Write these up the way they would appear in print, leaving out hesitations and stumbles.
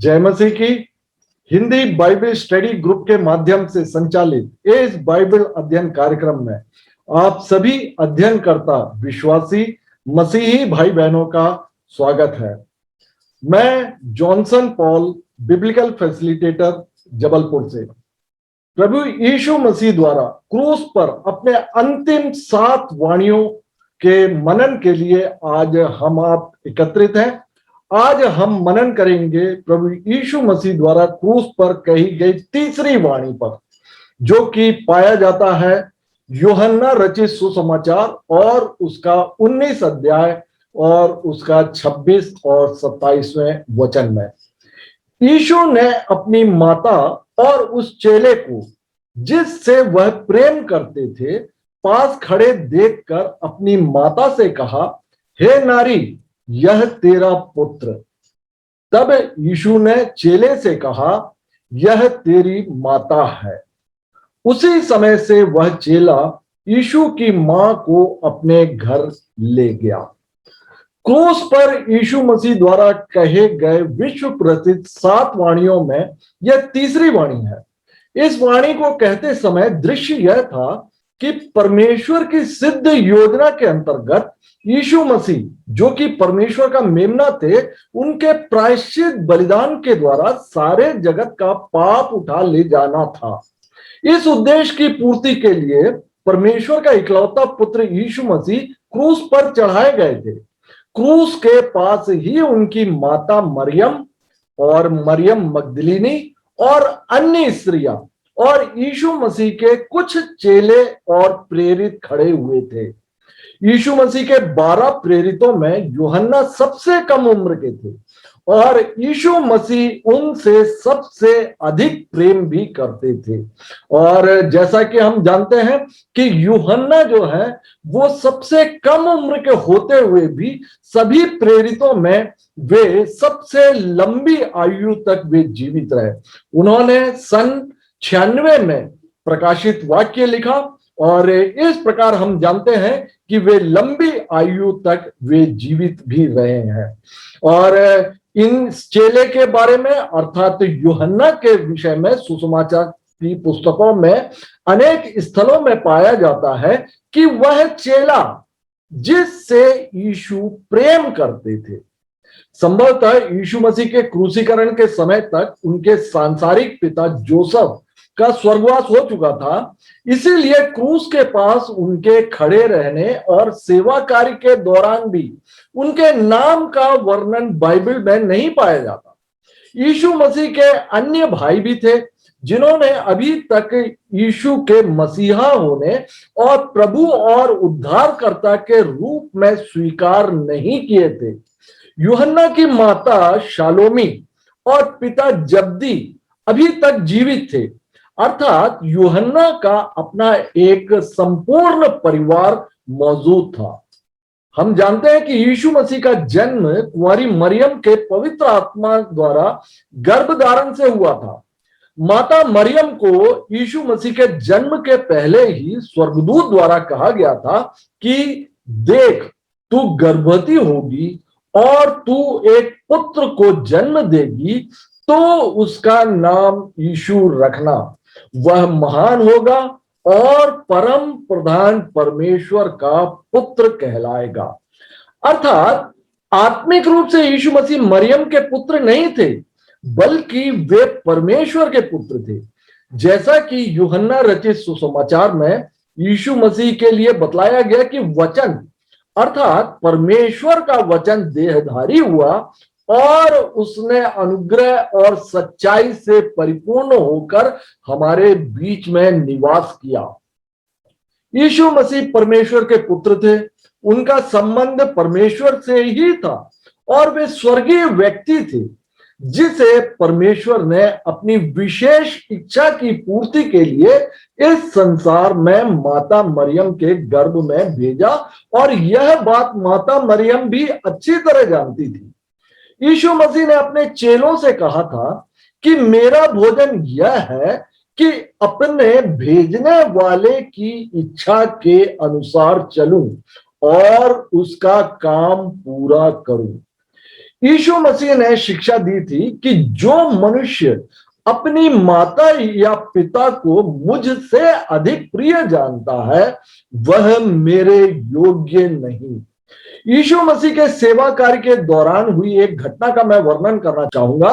जय मसीह की। Hindi Bible study group के माध्यम से संचालित इस बाइबल अध्ययन कार्यक्रम में आप सभी अध्ययनकर्ता विश्वासी मसीही भाई बहनों का स्वागत है। मैं Johnson Paul, biblical facilitator, Jabalpur से। प्रभु यीशु मसीह द्वारा क्रूस पर अपने अंतिम 7 वाणियों के मनन के लिए आज हम आप एकत्रित हैं। आज हम मनन करेंगे प्रभु यीशु मसीह द्वारा क्रूस पर कही गई तीसरी वाणी पर, जो कि पाया जाता है यूहन्ना रचित सुसमाचार और उसका 19 अध्याय और उसका 26 और 27वें वचन में। यीशु ने अपनी माता और उस चेले को जिससे वह प्रेम करते थे पास खड़े देखकर अपनी माता से कहा, हे नारी, यह तेरा पुत्र। तब यीशु ने चेले से कहा, यह तेरी माता है। उसी समय से वह चेला यीशु की मां को अपने घर ले गया। क्रूस पर यीशु मसीह द्वारा कहे गए विश्व प्रसिद्ध 7 वाणियों में यह तीसरी वाणी है। इस वाणी को कहते समय दृश्य यह था कि परमेश्वर की सिद्ध योजना के अंतर्गत यीशु मसीह, जो कि परमेश्वर का मेमना थे, उनके प्रायश्चित बलिदान के द्वारा सारे जगत का पाप उठा ले जाना था। इस उद्देश्य की पूर्ति के लिए परमेश्वर का इकलौता पुत्र यीशु मसीह क्रूस पर चढ़ाए गए थे। क्रूस के पास ही उनकी माता मरियम और मरियम मगदलीनी और अन्य स्त्रियां और यीशु मसीह के कुछ चेले और प्रेरित खड़े हुए थे। यीशु मसीह के 12 प्रेरितों में यूहन्ना सबसे कम उम्र के थे और यीशु मसीह उनसे सबसे अधिक प्रेम भी करते थे। और जैसा कि हम जानते हैं कि यूहन्ना जो है वो सबसे कम उम्र के होते हुए भी सभी प्रेरितों में वे सबसे लंबी आयु तक वे जीवित रहे। उन्होंने सन 96 में प्रकाशित वाक्य लिखा और इस प्रकार हम जानते हैं कि वे लंबी आयु तक वे जीवित भी रहे हैं। और इन चेले के बारे में अर्थात यूहन्ना के विषय में सुसमाचार की पुस्तकों में अनेक स्थलों में पाया जाता है कि वह चेला जिससे यीशु प्रेम करते थे। संभवतः यीशु मसीह के क्रूसीकरण के समय तक उनके सांसारिक पिता जोसेफ का स्वर्गवास हो चुका था, इसीलिए क्रूस के पास उनके खड़े रहने और सेवा कार्य के दौरान भी उनके नाम का वर्णन बाइबल में नहीं पाया जाता। यीशु मसीह के अन्य भाई भी थे जिन्होंने अभी तक यीशु के मसीहा होने और प्रभु और उद्धारकर्ता के रूप में स्वीकार नहीं किए थे। यूहन्ना की माता शालोमी और पिता जब्दी अभी तक जीवित थे, अर्थात यूहन्ना का अपना एक संपूर्ण परिवार मौजूद था। हम जानते हैं कि यीशु मसीह का जन्म कुंवारी मरियम के पवित्र आत्मा द्वारा गर्भधारण से हुआ था। माता मरियम को यीशु मसीह के जन्म के पहले ही स्वर्गदूत द्वारा कहा गया था कि देख, तू गर्भवती होगी और तू एक पुत्र को जन्म देगी, तो उसका नाम यीशु रखना। वह महान होगा और परम प्रधान परमेश्वर का पुत्र कहलाएगा। अर्थात आत्मिक रूप से यीशु मसीह मरियम के पुत्र नहीं थे, बल्कि वे परमेश्वर के पुत्र थे। जैसा कि यूहन्ना रचित सुसमाचार में यीशु मसीह के लिए बतलाया गया कि वचन अर्थात परमेश्वर का वचन देहधारी हुआ और उसने अनुग्रह और सच्चाई से परिपूर्ण होकर हमारे बीच में निवास किया। यीशु मसीह परमेश्वर के पुत्र थे, उनका संबंध परमेश्वर से ही था और वे स्वर्गीय व्यक्ति थे जिसे परमेश्वर ने अपनी विशेष इच्छा की पूर्ति के लिए इस संसार में माता मरियम के गर्भ में भेजा। और यह बात माता मरियम भी अच्छी तरह जानती थी। यीशु मसीह ने अपने चेलों से कहा था कि मेरा भोजन यह है कि अपने भेजने वाले की इच्छा के अनुसार चलूं और उसका काम पूरा करूं। यीशु मसीह ने शिक्षा दी थी कि जो मनुष्य अपनी माता या पिता को मुझसे अधिक प्रिय जानता है वह मेरे योग्य नहीं। यीशु मसीह के सेवा कार्य के दौरान हुई एक घटना का मैं वर्णन करना चाहूंगा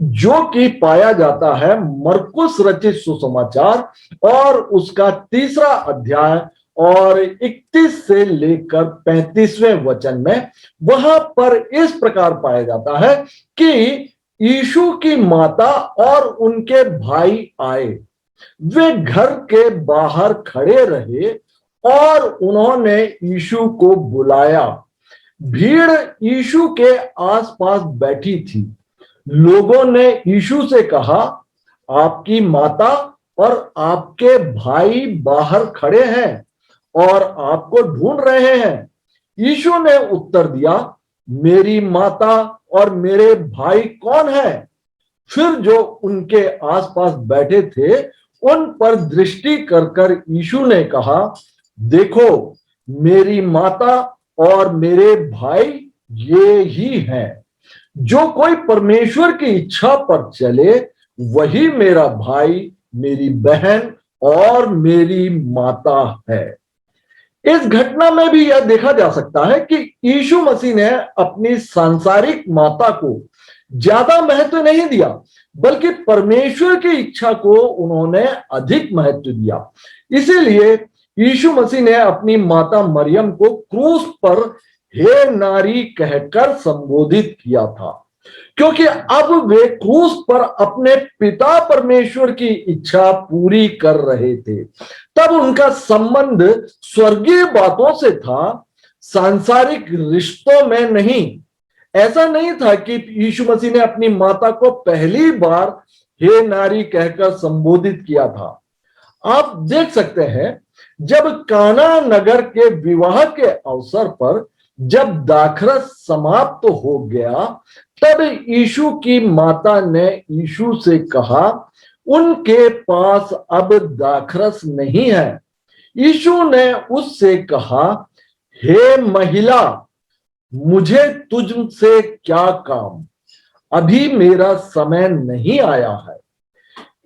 जो कि पाया जाता है मरकुस रचित सुसमाचार और उसका 3 अध्याय और 31 से लेकर 35वें वचन में। वहां पर इस प्रकार पाया जाता है कि यीशु की माता और उनके भाई आए, वे घर के बाहर खड़े रहे और उन्होंने यीशु को बुलाया। भीड़ यीशु के आसपास बैठी थी। लोगों ने यीशु से कहा, आपकी माता और आपके भाई बाहर खड़े हैं और आपको ढूंढ रहे हैं। यीशु ने उत्तर दिया, मेरी माता और मेरे भाई कौन है? फिर जो उनके आसपास बैठे थे उन पर दृष्टि कर यीशु ने कहा, देखो मेरी माता और मेरे भाई ये ही हैं। जो कोई परमेश्वर की इच्छा पर चले वही मेरा भाई, मेरी बहन और मेरी माता है। इस घटना में भी यह देखा जा सकता है कि यीशु मसीह ने अपनी सांसारिक माता को ज्यादा महत्व नहीं दिया, बल्कि परमेश्वर की इच्छा को उन्होंने अधिक महत्व दिया। इसीलिए यीशु मसीह ने अपनी माता मरियम को क्रूस पर हे नारी कहकर संबोधित किया था, क्योंकि अब वे क्रूस पर अपने पिता परमेश्वर की इच्छा पूरी कर रहे थे। तब उनका संबंध स्वर्गीय बातों से था, सांसारिक रिश्तों में नहीं। ऐसा नहीं था कि यीशु मसीह ने अपनी माता को पहली बार हे नारी कहकर संबोधित किया था। आप देख सकते हैं, जब काना नगर के विवाह के अवसर पर जब दाखरस समाप्त हो गया, तब यीशु की माता ने यीशु से कहा, उनके पास अब दाखरस नहीं है। यीशु ने उससे कहा, हे महिला, मुझे तुझसे क्या काम? अभी मेरा समय नहीं आया है।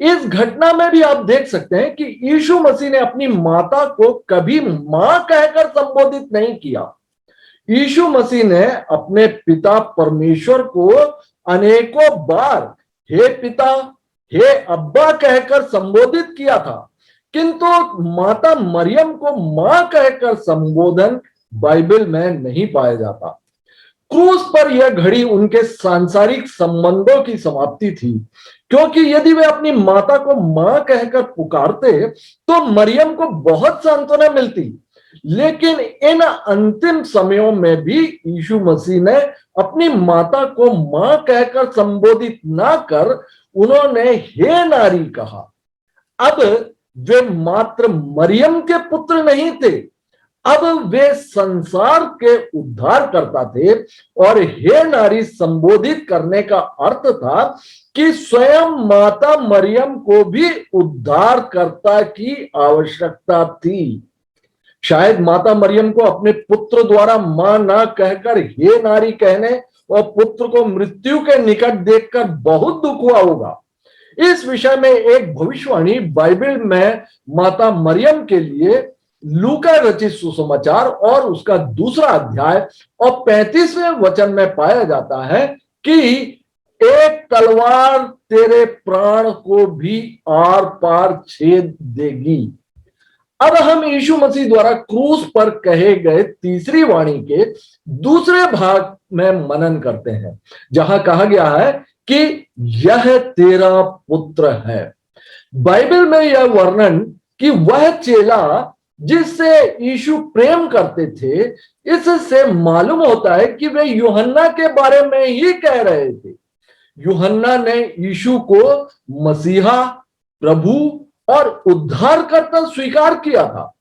इस घटना में भी आप देख सकते हैं कि यीशु मसीह ने अपनी माता को कभी मां कहकर संबोधित नहीं किया। यीशु मसीह ने अपने पिता परमेश्वर को अनेकों बार हे पिता, हे अब्बा कहकर संबोधित किया था, किंतु माता मरियम को मां कहकर संबोधन बाइबल में नहीं पाया जाता। क्रूस पर यह घड़ी उनके सांसारिक संबंधों की समाप्ति थी, क्योंकि यदि वे अपनी माता को मां कहकर पुकारते तो मरियम को बहुत सांत्वना मिलती। लेकिन इन अंतिम समयों में भी यीशु मसीह ने अपनी माता को मां कहकर संबोधित ना कर उन्होंने हे नारी कहा। अब वे मात्र मरियम के पुत्र नहीं थे, अब वे संसार के उद्धारकर्ता थे। और हे नारी संबोधित करने का अर्थ था कि स्वयं माता मरियम को भी उद्धारकर्ता की आवश्यकता थी। शायद माता मरियम को अपने पुत्र द्वारा मां ना कहकर हे नारी कहने और पुत्र को मृत्यु के निकट देखकर बहुत दुख हुआ होगा। इस विषय में एक भविष्यवाणी बाइबल में माता मरियम के लिए लूका रचित सुसमाचार और उसका 2 अध्याय और 35वें वचन में पाया जाता है कि एक तलवार तेरे प्राण को भी आर पार छेद देगी। अब हम यीशु मसीह द्वारा क्रूस पर कहे गए तीसरी वाणी के दूसरे भाग में मनन करते हैं, जहां कहा गया है कि यह तेरा पुत्र है। बाइबल में यह वर्णन कि वह चेला जिससे यीशु प्रेम करते थे, इससे मालूम होता है कि वे यूहन्ना के बारे में ही कह रहे थे। यूहन्ना ने यीशु को मसीहा, प्रभु और उद्धारकर्ता स्वीकार किया था।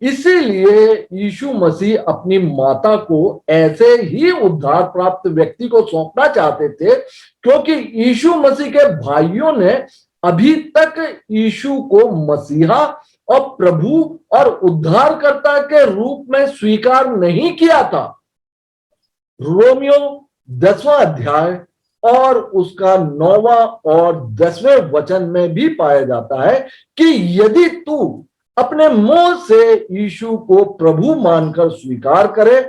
इसीलिए यीशु मसीह अपनी माता को ऐसे ही उद्धार प्राप्त व्यक्ति को सौंपना चाहते थे, क्योंकि यीशु मसीह के भाइयों ने अभी तक यीशु को मसीहा और प्रभु और उद्धारकर्ता के रूप में स्वीकार नहीं किया था। रोमियो 10वां अध्याय और उसका 9वां और 10वें वचन में भी पाया जाता है कि यदि तू अपने मुंह से यीशु को प्रभु मानकर स्वीकार करे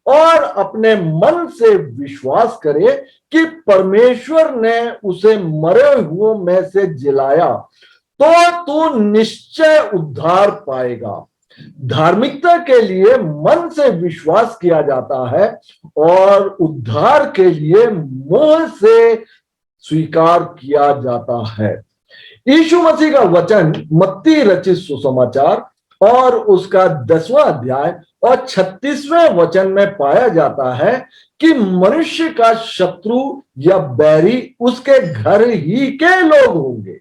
और अपने मन से विश्वास करे कि परमेश्वर ने उसे मरे हुओं में से जिलाया, तो तू निश्चय उद्धार पाएगा। धार्मिकता के लिए मन से विश्वास किया जाता है और उद्धार के लिए मुंह से स्वीकार किया जाता है। यीशु मसीह का वचन मत्ती रचित सुसमाचार और उसका 10वां अध्याय और 36वें वचन में पाया जाता है कि मनुष्य का शत्रु या बैरी उसके घर ही के लोग होंगे।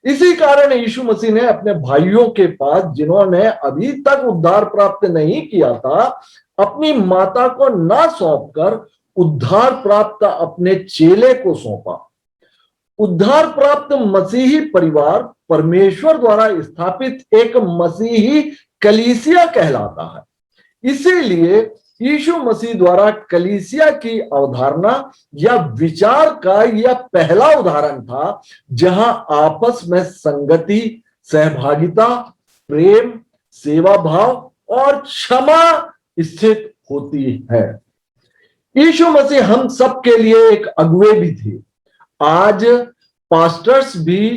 इसी कारण यीशु मसीह ने अपने भाइयों के पास, जिन्होंने अभी तक उद्धार प्राप्त नहीं किया था, अपनी माता को ना सौंपकर उद्धार प्राप्त अपने चेले को सौंपा। उद्धार प्राप्त मसीही परिवार परमेश्वर द्वारा स्थापित एक मसीही कलीसिया कहलाता है। इसीलिए यीशु मसीह द्वारा कलीसिया की अवधारणा या विचार का यह पहला उदाहरण था जहां आपस में संगति, सहभागिता, प्रेम, सेवा भाव और क्षमा स्थित होती है। यीशु मसीह हम सबके लिए एक अगुवे भी थे। आज पास्टर्स भी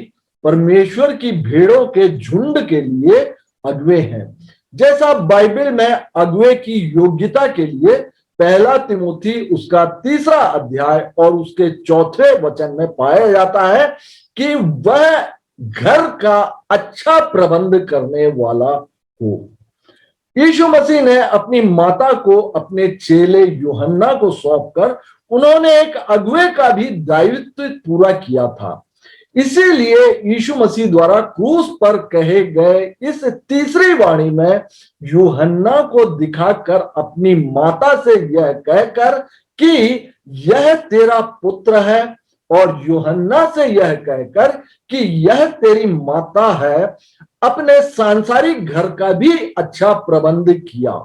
परमेश्वर की भेड़ों के झुंड के लिए अगुवे हैं। जैसा बाइबल में अगुवे की योग्यता के लिए 1 तिमोथी उसका 3 अध्याय और उसके 4 वचन में पाया जाता है कि वह घर का अच्छा प्रबंध करने वाला हो। यीशु मसीह ने अपनी माता को अपने चेले यूहन्ना को सौंपकर उन्होंने एक अगुवे का भी दायित्व पूरा किया था। इसीलिए यीशु मसीह द्वारा क्रूस पर कहे गए इस तीसरी वाणी में यूहन्ना को दिखाकर अपनी माता से यह कहकर कि यह तेरा पुत्र है और यूहन्ना से यह कहकर कि यह तेरी माता है, अपने सांसारिक घर का भी अच्छा प्रबंध किया।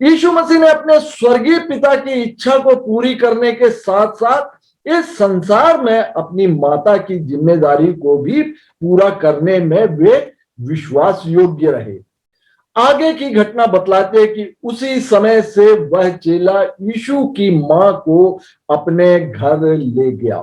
यीशु मसीह ने अपने स्वर्गीय पिता की इच्छा को पूरी करने के साथ साथ इस संसार में अपनी माता की जिम्मेदारी को भी पूरा करने में वे विश्वास योग्य रहे। आगे की घटना बतलाते हैं कि उसी समय से वह चेला यीशु की मां को अपने घर ले गया,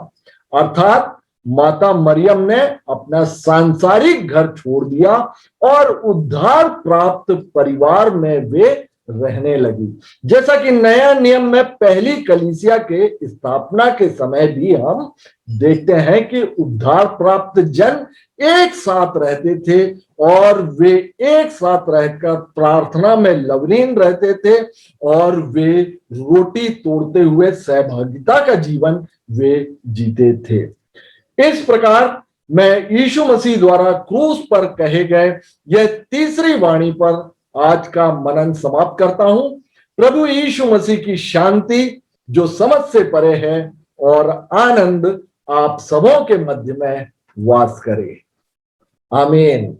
अर्थात माता मरियम ने अपना सांसारिक घर छोड़ दिया और उद्धार प्राप्त परिवार में वे रहने लगी। जैसा कि नया नियम में पहली कलीसिया के स्थापना के समय भी हम देखते हैं कि उद्धार प्राप्त जन एक साथ रहते थे और वे एक साथ रहकर प्रार्थना में लवलीन रहते थे और वे रोटी तोड़ते हुए सहभागिता का जीवन वे जीते थे। इस प्रकार मैं यीशु मसीह द्वारा क्रूस पर कहे गए यह तीसरी वाणी पर आज का मनन समाप्त करता हूं। प्रभु यीशु मसीह की शांति जो समझ से परे है और आनंद आप सबों के मध्य में वास करे। आमीन।